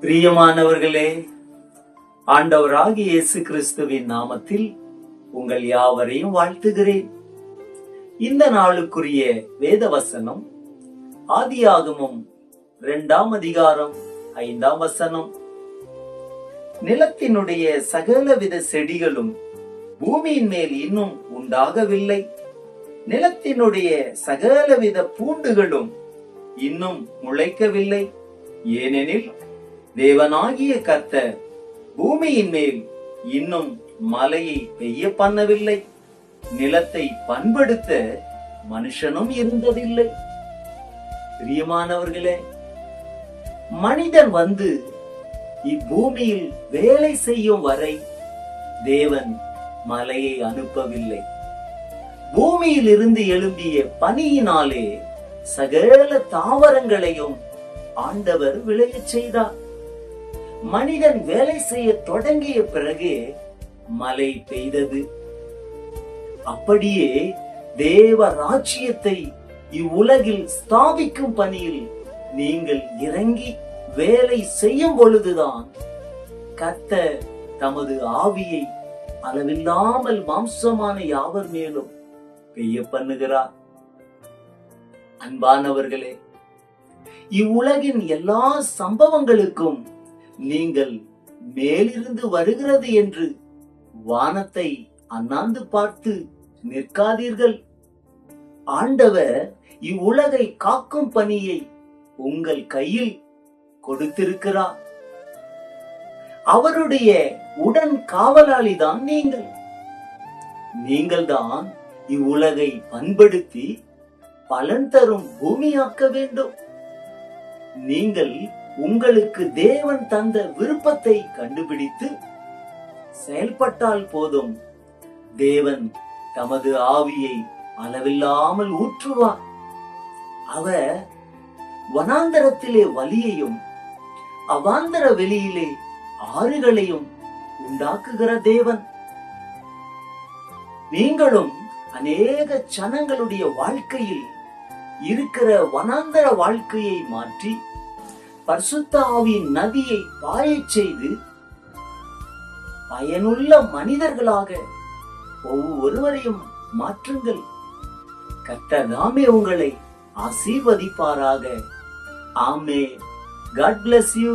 பிரியமானவர்களே, ஆண்டவராகிய இயேசு கிறிஸ்துவின் நாமத்தில் உங்கள் யாவரையும் வாழ்த்துகிறேன். இந்த நாளுக்குரிய வேத வசனம் ஆதியாகமம் 2ஆம் அதிகாரம் 5ஆம் வசனம். நிலத்தினுடைய சகலவித செடிகளும் பூமியின் மேல் இன்னும் உண்டாகவில்லை, நிலத்தினுடைய சகலவித பூண்டுகளும் இன்னும் முளைக்கவில்லை. ஏனெனில் தேவனாகிய கர்த்தர் பூமியின் மேல் இன்னும் மழையை பெய்ய பண்ணவில்லை, நிலத்தை பண்படுத்த மனுஷனும் இருந்ததில்லை. பிரியமானவர்களே, மனிதன் வந்து இப்பூமியில் வேலை செய்யும் வரை தேவன் மழையை அனுப்பவில்லை. பூமியில் இருந்து எழும்பிய பனியினாலே சகல தாவரங்களையும் ஆண்டவர் விளையச் செய்தார். மனிதன் வேலை செய்ய தொடங்கிய பிறகு மழை பெய்தது. அப்படியே தேவ ராஜ்யத்தை இவ்வுலகில் ஸ்தாபிக்கும் பணியில் நீங்கள் இறங்கி வேலை செய்யும் பொழுதுதான் கர்த்தர் தமது ஆவியை அளவில்லாமல் மாம்சமான யாவர் மேலும் பெய்ய பண்ணுகிறார். அன்பானவர்களே, இவ்வுலகின் எல்லா சம்பவங்களுக்கும் நீங்கள் மேலிருந்து வருகிறது என்று வானத்தை அண்ணாந்து பார்த்து நிற்காதீர்கள். ஆண்டவர் இவ்வுலகை காக்கும் பணியை உங்கள் கையில் கொடுத்திருக்கிறார். அவருடைய உடன் காவலாளிதான் நீங்கள் தான் இவ்வுலகை பண்படுத்தி பலன் தரும் பூமியாக்க வேண்டும். நீங்கள் உங்களுக்கு தேவன் தந்த விருப்பத்தை கண்டுபிடித்து செயல்பட்டால் போதும், தேவன் தமது ஆவியை அளவில்லாமல் ஊற்றுவார். அவர் வனாந்தரத்திலே வழியையும் அவாந்தர வெளியிலே ஆறுகளையும் உண்டாக்குகிற தேவன். நீங்களும் அநேக ஜனங்களுடைய வாழ்க்கையில் இருக்கிற வனாந்தர வாழ்க்கையை மாற்றி பரிசுத்த ஆவியின் நதியை பாயச் செய்து பயனுள்ள மனிதர்களாக ஒவ்வொருவரையும் மாற்றுங்கள். கர்த்தர் தாமே உங்களை ஆசீர்வதிப்பாராக. ஆமென். God bless you.